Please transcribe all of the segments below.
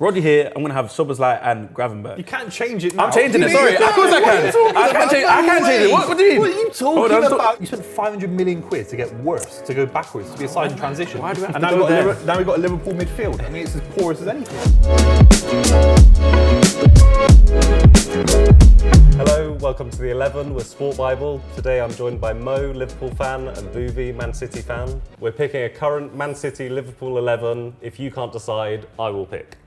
Roddy here, I'm going to have Szoboszlai and Gravenberch. You can't change it now. I'm changing it, sorry. Of course I can. I can't change it. What do you mean? What are you talking about? You spent 500 million quid to get worse, to go backwards, to be a side in transition. Why do we have and to go there? Now we've got a Liverpool midfield. I mean, it's as porous as anything. Hello, welcome to the 11 with SPORTbible. Today I'm joined by Mo, Liverpool fan, and Buvey, Man City fan. We're picking a current Man City Liverpool 11. If you can't decide, I will pick.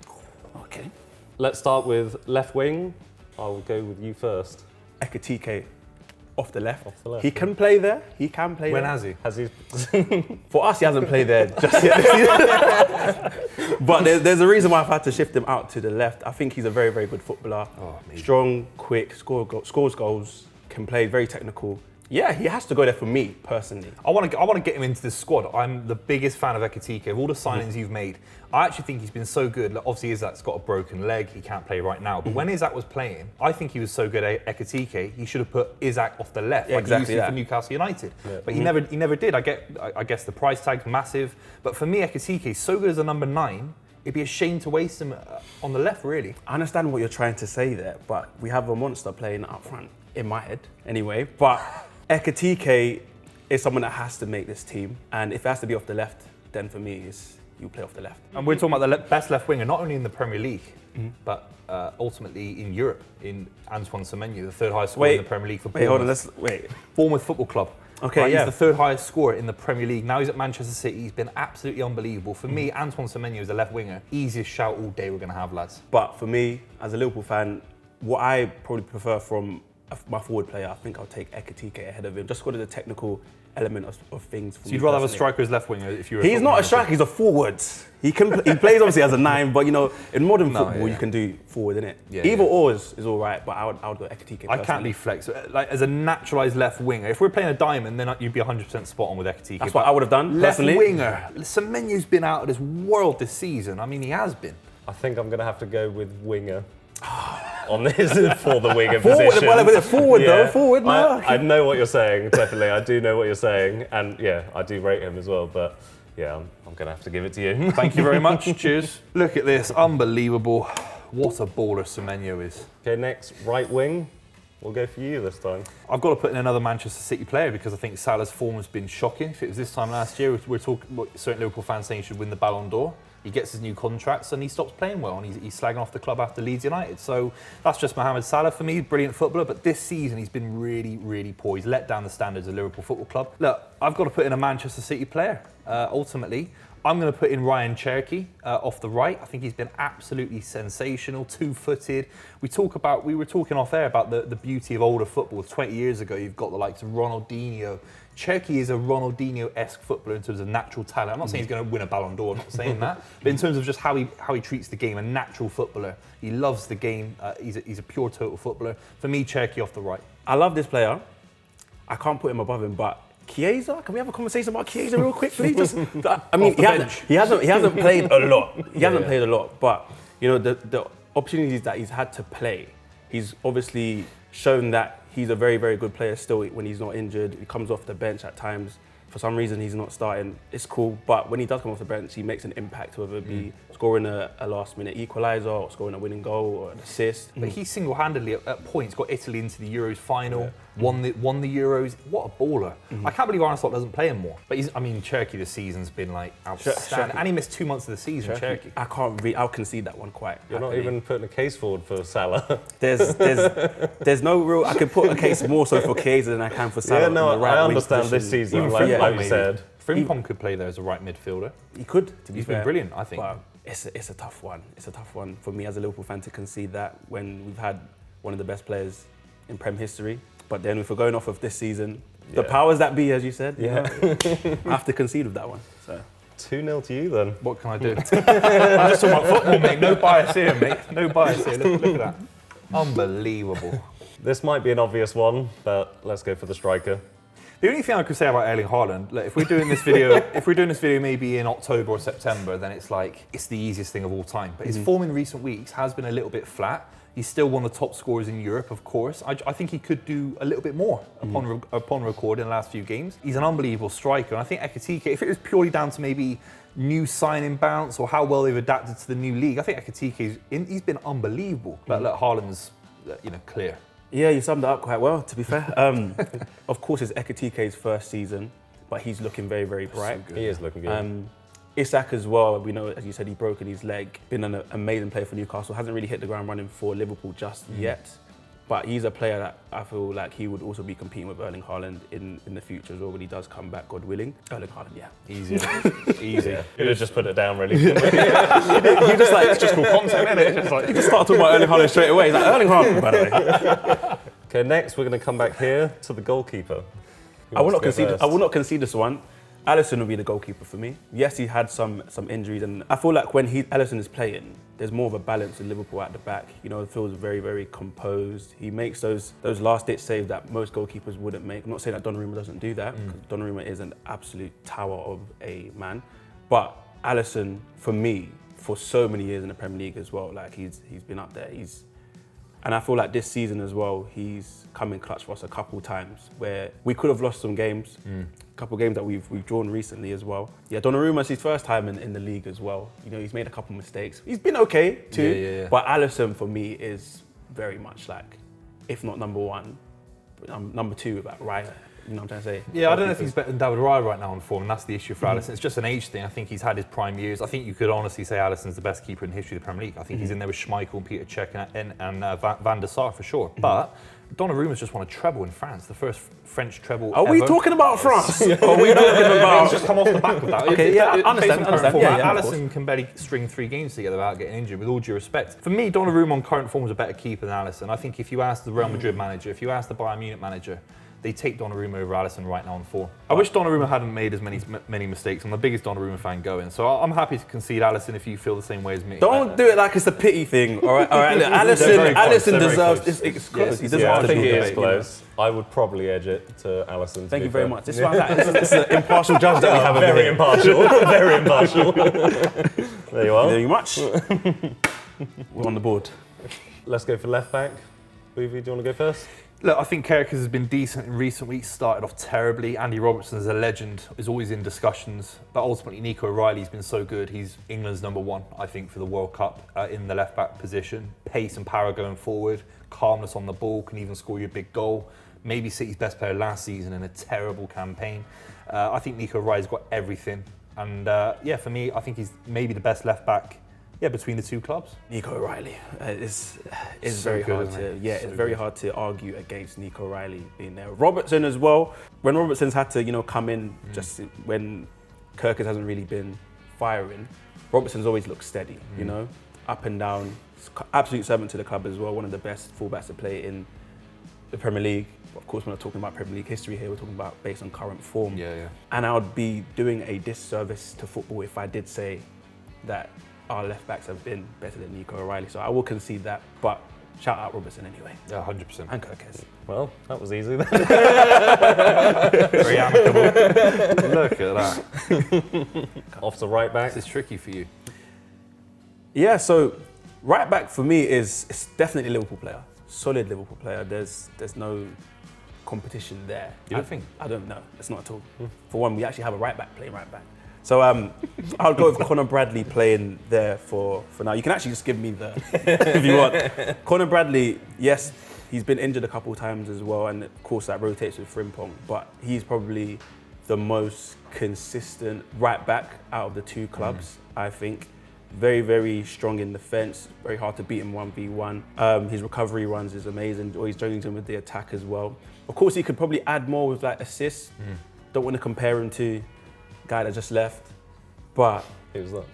Okay. Let's start with left wing. I'll go with you first. Ekitike off the left. Off the left. He can play there. He can play When there. has he? Has he? For us, he hasn't played there just yet. But there's a reason why I've had to shift him out to the left. I think he's a very, very good footballer. Strong, quick, scores goals, can play, very technical. Yeah, he has to go there for me, personally. I want to get him into this squad. I'm the biggest fan of Ekitike. Of all the signings you've made, I actually think he's been so good. Like, obviously, Isak's got a broken leg. He can't play right now. But when Isak was playing, I think he was so good at Ekitike, he should have put Isak off the left, like exactly he used to for Newcastle United. Yeah. But he never did. I guess the price tag's massive. But for me, Ekitike is so good as a number 9. It'd be a shame to waste him on the left, really. I understand what you're trying to say there, but we have a monster playing up front, in my head, anyway. But Ekitike is someone that has to make this team, and if it has to be off the left, then for me, you play off the left. And we're talking about the best left winger, not only in the Premier League, but ultimately in Europe, in Antoine Semenyo, the third highest scorer in the Premier League for Bournemouth. Bournemouth Football Club. Okay, right, he's the third highest scorer in the Premier League. Now he's at Manchester City. He's been absolutely unbelievable. For me, Antoine Semenyo is a left winger. Easiest shout all day we're going to have, lads. But for me, as a Liverpool fan, what I probably prefer from my forward player, I think I'll take Ekitike ahead of him, just because of the technical element of things. So you'd rather have a striker as left winger if you're He's not a striker, he's a forward. He plays obviously as a 9, but you know, in modern football, you can do forward, innit? Either or is all right, but I would go Ekitike. I can't leave flex. Like, as a naturalised left winger, if we're playing a diamond, then you'd be 100% spot on with Ekitike. That's what I would have done, left personally. Winger, Semenyo's been out of this world this season. I mean, he has been. I think I'm going to have to go with winger. On this for the winger position. Forward though, forward. No. I know what you're saying, definitely. I do know what you're saying, and yeah, I do rate him as well. But yeah, I'm gonna have to give it to you. Thank you very much. Cheers. Look at this, unbelievable. What a baller Semenyo is. Okay, next right wing. We'll go for you this time. I've got to put in another Manchester City player because I think Salah's form has been shocking. If it was this time last year, we're talking certain Liverpool fans saying he should win the Ballon d'Or. He gets his new contracts and he stops playing well, and he's slagging off the club after Leeds United. So that's just Mohamed Salah for me, brilliant footballer, but this season he's been really, really poor. He's let down the standards of Liverpool Football Club. Look, I've got to put in a Manchester City player, ultimately. I'm going to put in Rayan Cherki off the right. I think he's been absolutely sensational, two-footed. We were talking off air about the beauty of older football. 20 years ago, you've got the likes of Ronaldinho. Cherki is a Ronaldinho-esque footballer in terms of natural talent. I'm not saying he's going to win a Ballon d'Or, I'm not saying that. But in terms of just how he treats the game, a natural footballer. He loves the game. He's a pure total footballer. For me, Cherki off the right. I love this player. I can't put him above him, but Chiesa, can we have a conversation about Chiesa real quick, please? I mean, he hasn't played a lot. He hasn't played a lot, but you know the opportunities that he's had to play, he's obviously shown that he's a very, very good player still when he's not injured. He comes off the bench at times. For some reason, he's not starting. It's cool, but when he does come off the bench, he makes an impact, whether it be scoring a last-minute equaliser or scoring a winning goal or an assist. But he single-handedly, at points, got Italy into the Euros final, won the Euros. What a baller. I can't believe Arne Slot doesn't play him more. But Cherki this season's been like outstanding. And he missed 2 months of the season, Cherki. I'll concede that one quite You're not even putting a case forward for Salah. There's no real, I could put a case more so for Chiesa than I can for Salah. Yeah, no, I understand this season, Even like you said. Frimpong could play there as a right midfielder. He could, to be fair. He's been brilliant, I think. But it's a tough one. It's a tough one for me as a Liverpool fan to concede that when we've had one of the best players in Prem history. But then if we're going off of this season, the powers that be, as you said, I have to concede with that one. So 2-0 to you then. What can I do? I'm just talking about football, mate. No bias here, mate. No bias here. Look at that. Unbelievable. This might be an obvious one, but let's go for the striker. The only thing I could say about Erling Haaland, like, if we're doing this video, maybe in October or September, then it's the easiest thing of all time. But his form in recent weeks has been a little bit flat. He's still one of the top scorers in Europe, of course. I think he could do a little bit more upon record in the last few games. He's an unbelievable striker, and I think Ekitike, if it was purely down to maybe new signing bounce or how well they've adapted to the new league. I think Ekitike, he's been unbelievable. But Haaland's, clear. Yeah, you summed it up quite well, to be fair. Of course, it's Ekitike's first season, but he's looking very, very bright. He is looking good. Isak as well, we know, as you said, he broken his leg. Been an amazing player for Newcastle. Hasn't really hit the ground running for Liverpool just yet. But he's a player that I feel like he would also be competing with Erling Haaland in the future as well when he does come back, God willing. Erling Haaland, yeah. Easy. Easy. Yeah. You'd have just put it down, really. You just like, it's just called content, isn't it? Just like, you just start talking about Erling Haaland straight away. He's like, Erling Haaland, by the way. Okay, next we're going to come back here to the goalkeeper. I will not concede this one. Alisson will be the goalkeeper for me. Yes, he had some injuries, and I feel like when Alisson is playing, there's more of a balance in Liverpool at the back. You know, it feels very, very composed. He makes those last-ditch saves that most goalkeepers wouldn't make. I'm not saying that Donnarumma doesn't do that, because Donnarumma is an absolute tower of a man. But Alisson, for me, for so many years in the Premier League as well, like he's been up there. And I feel like this season as well, he's come in clutch for us a couple times where we could have lost some games, a couple of games that we've drawn recently as well. Yeah, Donnarumma's his first time in the league as well. You know, he's made a couple of mistakes. He's been okay too, Yeah. but Alisson for me is very much like, if not number one, number two with that Rayan. You know what I'm trying to say? Yeah, I don't know if he's better than David Raya right now on form, and that's the issue for Alisson. It's just an age thing. I think he's had his prime years. I think you could honestly say Alisson's the best keeper in the history of the Premier League. I think he's in there with Schmeichel, Peter Cech, and Van der Sar for sure. But Donnarumma's just won a treble in France, the first French treble Are ever. we talking about France? Are we talking about... He's just come off the back of that. Okay, yeah, I understand. Yeah, Alisson can barely string 3 games together without getting injured, with all due respect. For me, Donnarumma on current form is a better keeper than Alisson. I think if you ask the Real Madrid manager, if you ask the Bayern Munich manager, they take Donnarumma over Alisson right now on form. I wish Donnarumma hadn't made as many mistakes. I'm the biggest Donnarumma fan going, so I'm happy to concede Alisson if you feel the same way as me. Don't do it like it's a pity thing, all right? Look, Alisson deserves... It's close. He Yeah, I deserves think to it be is debated, close. I would probably edge it to Alisson. Thank you very much. This is an impartial judge that we have over Very here. impartial. Very impartial. There you are. Very much. We're on the board. Let's go for left back. Buvey, do you want to go first? Look, I think Cherki has been decent in recent weeks, started off terribly. Andy Robertson is a legend, is always in discussions. But ultimately, Nico O'Reilly's been so good. He's England's number one, I think, for the World Cup in the left-back position. Pace and power going forward, calmness on the ball, can even score you a big goal. Maybe City's best player last season in a terrible campaign. I think Nico O'Reilly's got everything. And for me, I think he's maybe the best left-back between the two clubs. Nico O'Reilly is So very good, hard isn't to it? it's So very good. hard to argue against Nico O'Reilly being there. Robertson as well. When Robertson's had to come in just when Kirkus hasn't really been firing, Robertson's always looked steady. You know, up and down. Absolute servant to the club as well. One of the best fullbacks to play in the Premier League. Of course, we're not talking about Premier League history here. We're talking about based on current form. Yeah. And I would be doing a disservice to football if I did say that our left backs have been better than Nico O'Reilly. So I will concede that, but shout out Robertson anyway. Yeah, 100%. And Kirkus. Well, that was easy then. Very amicable. Look at that. Off to right back. This is tricky for you. Yeah, so right back for me it's definitely a Liverpool player. Solid Liverpool player. There's no competition there. You don't think? I don't know. It's not at all. For one, we actually have a right back playing right back. So I'll go with Conor Bradley playing there for now. You can actually just give me if you want. Conor Bradley, yes, he's been injured a couple of times as well, and of course that rotates with Frimpong, but he's probably the most consistent right back out of the two clubs, I think. Very, very strong in defence, very hard to beat him 1v1. His recovery runs is amazing, always joining him with the attack as well. Of course, he could probably add more with like assists. Don't want to compare him to guy that just left, but Who's that?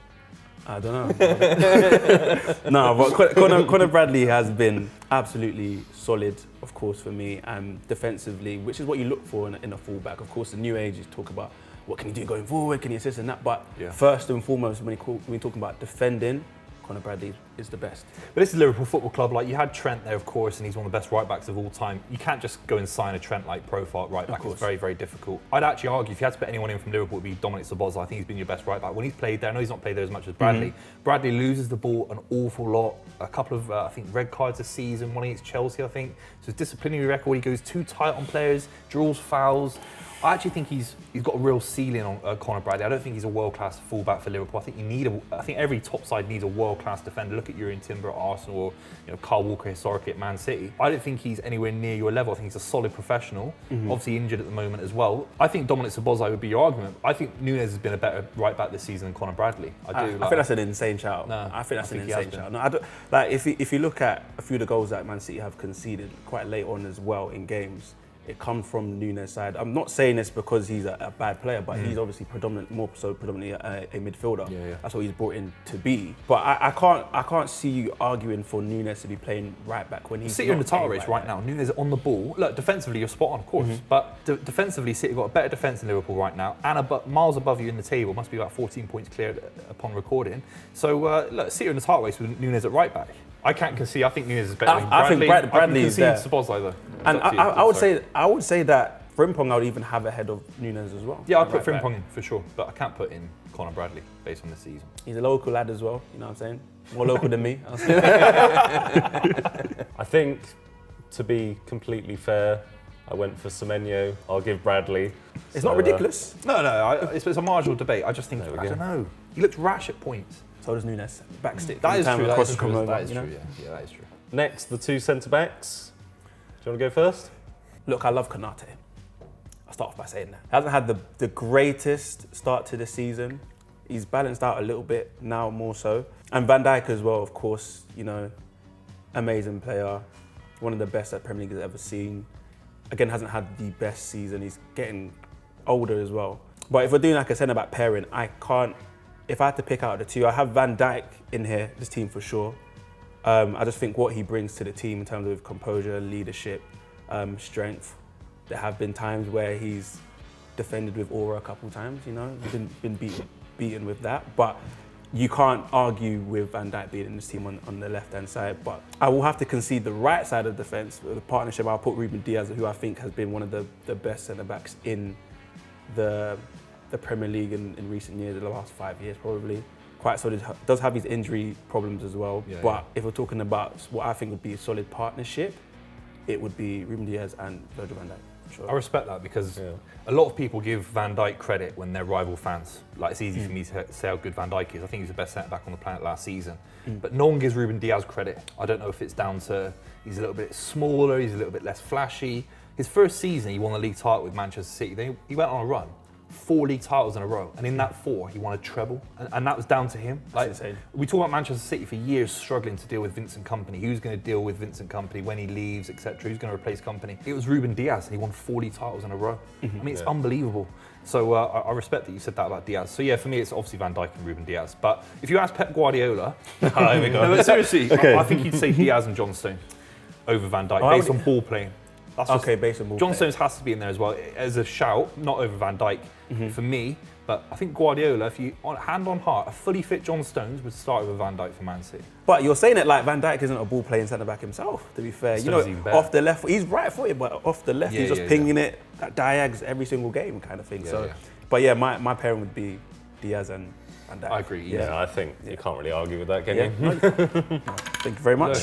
I don't know. No, but Conor Bradley has been absolutely solid, of course, for me, and defensively, which is what you look for in a fullback. Of course, the new age is talk about what can he do going forward, can he assist and that, but first and foremost, when we talk about defending, Conor Bradley is the best. But this is Liverpool Football Club. Like, you had Trent there, of course, and he's one of the best right backs of all time. You can't just go and sign a Trent-like profile right back. It's very, very difficult. I'd actually argue if you had to put anyone in from Liverpool, it would be Dominic Szoboszlai. I think he's been your best right back. When he's played there, I know he's not played there as much as Bradley. Bradley loses the ball an awful lot. A couple of, I think, red cards a season, one against Chelsea, I think. So his disciplinary record, he goes too tight on players, draws fouls. I actually think he's got a real ceiling on Conor Bradley. I don't think he's a world-class fullback for Liverpool. I think every top side needs a world-class defender. Look at Urian Timber at Arsenal, or Kyle Walker historically at Man City. I don't think he's anywhere near your level. I think he's a solid professional. Obviously injured at the moment as well. I think Dominic Szoboszlai would be your argument. I think Núñez has been a better right back this season than Conor Bradley. I think that's an insane shout. No, I think that's an insane shout. No, I don't, like if you look at a few of the goals that Man City have conceded quite late on as well in games, it comes from Núñez' side. I'm not saying this because he's a bad player, but he's obviously predominantly a midfielder. Yeah. That's what he's brought in to be. But I can't see you arguing for Núñez to be playing right back when he's City are in the title playing race right now. Núñez on the ball. Look, defensively you're spot on, of course. But defensively, City got a better defence than Liverpool right now, and miles above you in the table. Must be about 14 points clear upon recording. So look, City are in the title race with Núñez at right back. I can't concede. I think Núñez is better than Bradley. I think Bradley is there. Szoboszlai though. And I would say that Frimpong I would even have ahead of Núñez as well. Yeah, I'd put Frimpong in for sure, but I can't put in Conor Bradley based on this season. He's a local lad as well, you know what I'm saying? More local than me. I think, to be completely fair, I went for Semenyo. I'll give Bradley. It's not ridiculous. No, it's a marginal debate. I just think, I don't know. He looks rash at points. So does Núñez. Backstick. That is true. That is true. Yeah, That is true. Next, the two centre-backs. Do you want to go first? Look, I love Konate. I'll start off by saying that. He hasn't had the greatest start to the season. He's balanced out a little bit now, more so. And Van Dijk as well, of course, amazing player. One of the best that Premier League has ever seen. Again, hasn't had the best season. He's getting older as well. But if we're doing like a centre-back pairing, if I had to pick out the two, I have Van Dijk in here, this team for sure. I just think what he brings to the team in terms of composure, leadership, strength. There have been times where he's defended with aura a couple of times, been beaten with that. But you can't argue with Van Dijk being in this team on the left-hand side. But I will have to concede the right side of the defence. The partnership, I'll put Ruben Diaz, who I think has been one of the best centre-backs in the Premier League in recent years, the last 5 years probably. Quite solid, does have his injury problems as well. But if we're talking about what I think would be a solid partnership, it would be Ruben Diaz and Virgil van Dijk. Sure. I respect that because a lot of people give Van Dijk credit when they're rival fans. Like, it's easy for me to say how good Van Dijk is. I think he's the best centre-back on the planet last season. But no one gives Ruben Diaz credit. I don't know if it's down to he's a little bit smaller, he's a little bit less flashy. His first season, he won the league title with Manchester City. Then he went on a run. 4 league titles in a row, and in that 4 he won a treble, and that was down to him. That's insane. We talk about Manchester City for years struggling to deal with Vincent Kompany. Who's going to deal with Vincent Kompany when he leaves, etc. Who's going to replace Kompany? It was Ruben Diaz, and he won 4 league titles in a row. I mean, it's unbelievable. So I respect that you said that about Diaz. So yeah, for me, it's obviously Van Dijk and Ruben Diaz. But if you ask Pep Guardiola, Here we go. no, but seriously, I think he'd say Diaz and John Stone over Van Dijk based on ball playing. Based on ball John play. Stones has to be in there as well as a shout, not over Van Dijk for me. But I think Guardiola, if you hand on heart, a fully fit John Stones would start over Van Dijk for Man City. But you're saying it like Van Dijk isn't a ball playing centre back himself. To be fair, Stones even better. off the left, he's right footed, but off the left, he's just pinging it at diags every single game, kind of thing. But yeah, my pairing would be Diaz and Van Dijk. I agree. Yeah, I think you can't really argue with that, can you? Thank you very much.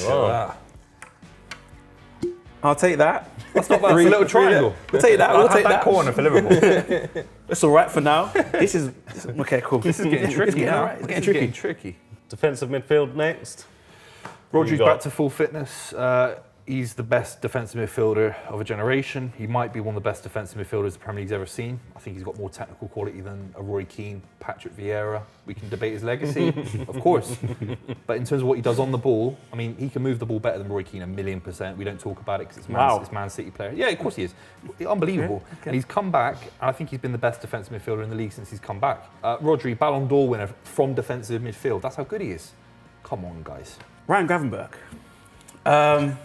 I'll take that. That's not bad. It's a little triangle. We'll take that. We'll take that corner for Liverpool. It's all right for now. This is okay. Cool. This is getting tricky now. It's getting tricky. Defensive midfield next. Rodri's back to full fitness. He's the best defensive midfielder of a generation. He might be one of the best defensive midfielders the Premier League's ever seen. I think he's got more technical quality than a Roy Keane, Patrick Vieira. We can debate his legacy, of course. But in terms of what he does on the ball, I mean, he can move the ball better than Roy Keane 1,000,000%. We don't talk about it because it's Man City player. Yeah, of course he is. Unbelievable. Okay. And he's come back, and I think he's been the best defensive midfielder in the league since he's come back. Rodri, Ballon d'Or winner from defensive midfield. That's how good he is. Come on, guys. Ryan Gravenberch.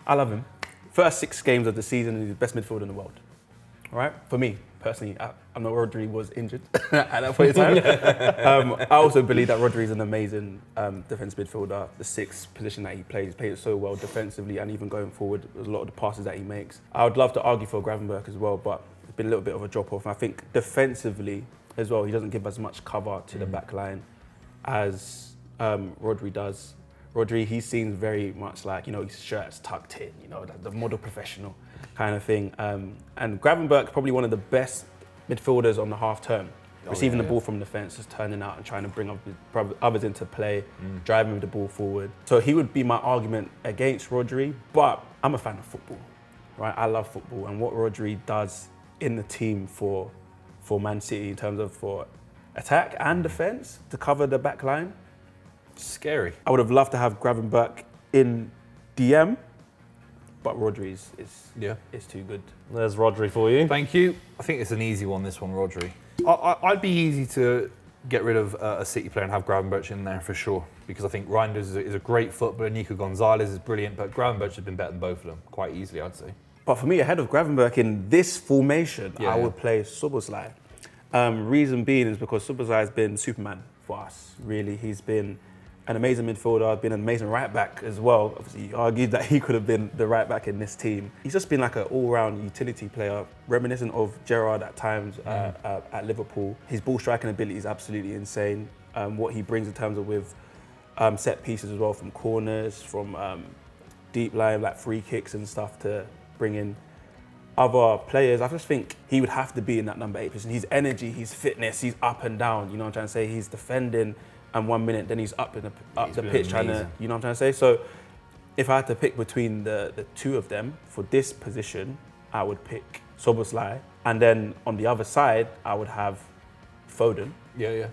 I love him. First 6 games of the season, he's the best midfielder in the world. All right? For me, personally, I know Rodri was injured at that point in time. I also believe that Rodri is an amazing defensive midfielder. The 6th position that he plays it so well defensively, and even going forward, there's a lot of the passes that he makes. I would love to argue for Gravenberch as well, but it's been a little bit of a drop-off. I think defensively as well, he doesn't give as much cover to the back line as Rodri does. Rodri, he seems very much like, you know, his shirt's tucked in, you know, the model professional kind of thing. And Gravenberch, probably one of the best midfielders on the half turn. Receiving the ball from the fence, just turning out and trying to bring others into play, driving with the ball forward. So he would be my argument against Rodri, but I'm a fan of football, right? I love football, and what Rodri does in the team for Man City in terms of for attack and defence to cover the back line. Scary. I would have loved to have Gravenberch in DM, but Rodri is too good. There's Rodri for you. Thank you. I think it's an easy one, this one, Rodri. I'd be easy to get rid of a City player and have Gravenberch in there for sure, because I think Reinders is a great footballer, Nico Gonzalez is brilliant, but Gravenberch has been better than both of them, quite easily, I'd say. But for me, ahead of Gravenberch in this formation, I would play Szoboszlai. Reason being is because Szoboszlai has been Superman for us, really. He's been an amazing midfielder, been an amazing right back as well. Obviously, you argued that he could have been the right back in this team. He's just been like an all-round utility player, reminiscent of Gerrard at times at Liverpool. His ball striking ability is absolutely insane. What he brings in terms of with set pieces as well, from corners, from deep line, like free kicks and stuff, to bring in other players. I just think he would have to be in that number 8 position. His energy, his fitness, he's up and down. You know what I'm trying to say? He's defending, and 1 minute, then he's up the pitch trying to, you know what I'm trying to say? So if I had to pick between the two of them for this position, I would pick Szoboszlai. And then on the other side, I would have Foden. Yeah.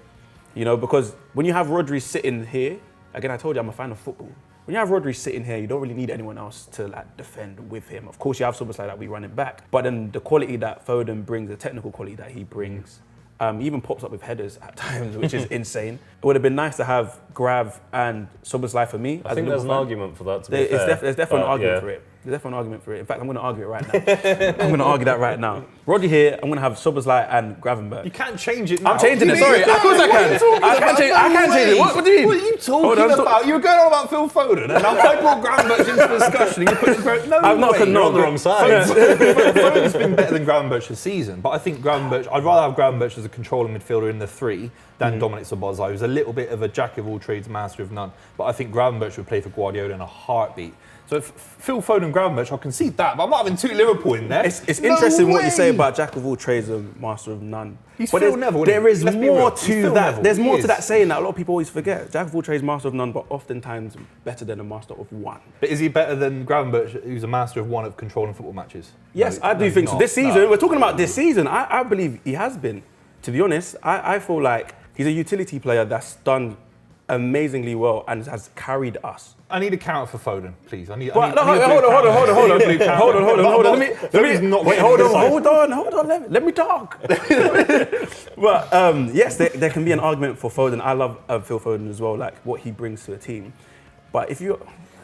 You know, because when you have Rodri sitting here, again, I told you I'm a fan of football. When you have Rodri sitting here, you don't really need anyone else to like defend with him. Of course, you have Szoboszlai that we run it back, but then the quality that Foden brings, the technical quality that he brings, he even pops up with headers at times, which is insane. It would have been nice to have Grav and Szoboszlai for me. I think there's an argument for that, to be fair. There's definitely an argument for it. There's definitely an argument for it. In fact, I'm going to argue it right now. I'm going to argue that right now. Rodri here, I'm going to have Szoboszlai and Gravenberch. You can't change it now. I'm changing it, sorry. Of course I can. I can change it. What do you mean? What are you talking about? You were going on about Phil Foden, and now I brought Gravenberch into the discussion, and you put him no I'm not way. You're on the wrong side. Foden's been better than Gravenberch this season, but I think Gravenberch, I'd rather have Gravenberch as a controlling midfielder in the 3 than Dominic Szoboszlai, who's a little bit of a jack of all trades, master of none. But I think Gravenberch would play for Guardiola in a heartbeat. So if Phil Foden, Gravenberch, I'll concede that, but I'm not having 2 Liverpool in there. It's interesting what you say about jack of all trades and master of none. He's but Phil Neville, there is Let's more to that. Neville. There's more to that saying that a lot of people always forget. Jack of all trades, master of none, but oftentimes better than a master of one. But is he better than Gravenberch, who's a master of one of controlling football matches? Yes, I do think so. This season, we're talking about this season, I believe he has been. To be honest, I feel like he's a utility player that's done amazingly well and has carried us. I need a counter for Foden, please. Hold on. Let me talk. But yes, there can be an argument for Foden. I love Phil Foden as well, like what he brings to a team. But if you,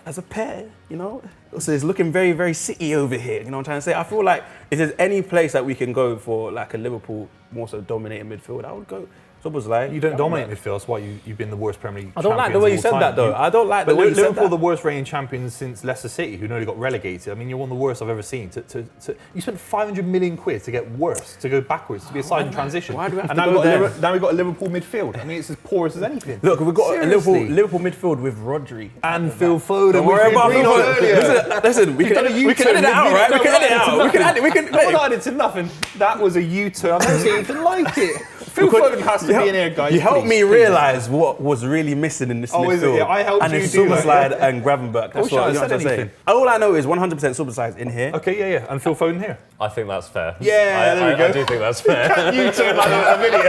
as a pair, you know, so it's looking very, very City over here. You know what I'm trying to say? I feel like if there's any place that we can go for like a Liverpool more so dominating midfield, I would go Szoboszlai. You don't dominate midfield, that's why you've been the worst Premier League I don't like the way you said that, though. I don't like the way you said that. Liverpool are the worst reigning champions since Leicester City, who nearly got relegated. I mean, you're one of the worst I've ever seen. You spent 500 million quid to get worse, to go backwards, to be a side in transition. Why do we have and to now go there? Now we've got a Liverpool midfield. I mean, it's as porous as anything. Look, we've got a Liverpool midfield with Rodri. And Phil Foden. Don't worry about Phil Foden. Listen, we can edit that out, right? We can edit it out. We can I'm not editing nothing. That was a U-turn. I'm not saying anything like it. Phil Foden has to be in here, guys. You helped me realise what was really missing in this midfield. Yeah, I helped and you it's do that. Szoboszlai and Gravenberch. That's what I'm trying to say. All I know is 100% Szoboszlai in here. Okay, yeah. And Phil Foden here. I think that's fair. Yeah, there we go. I do think that's fair. Can't U-turn like a video.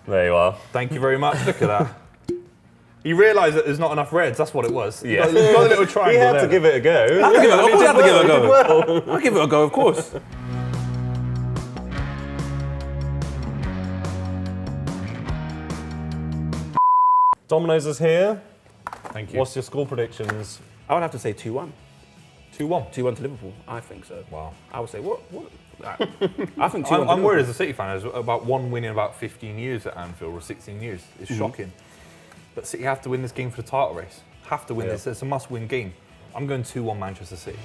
There you are. Thank you very much. Look at that. You realise that there's not enough reds. That's what it was. Yeah. You've got a little triangle He had there. to give it a go. Of course I have to give it a go. I'll give it a go, of course. Domino's is here. Thank you. What's your score predictions? I would have to say 2-1. 2-1. 2-1 to Liverpool. I think so. Wow. I would say, what? I think 2-1 I'm worried as a City fan. There's about one win in about 15 years at Anfield, or 16 years. It's shocking. But City have to win this game for the title race. Have to win this. It's a must-win game. I'm going 2-1 Manchester City.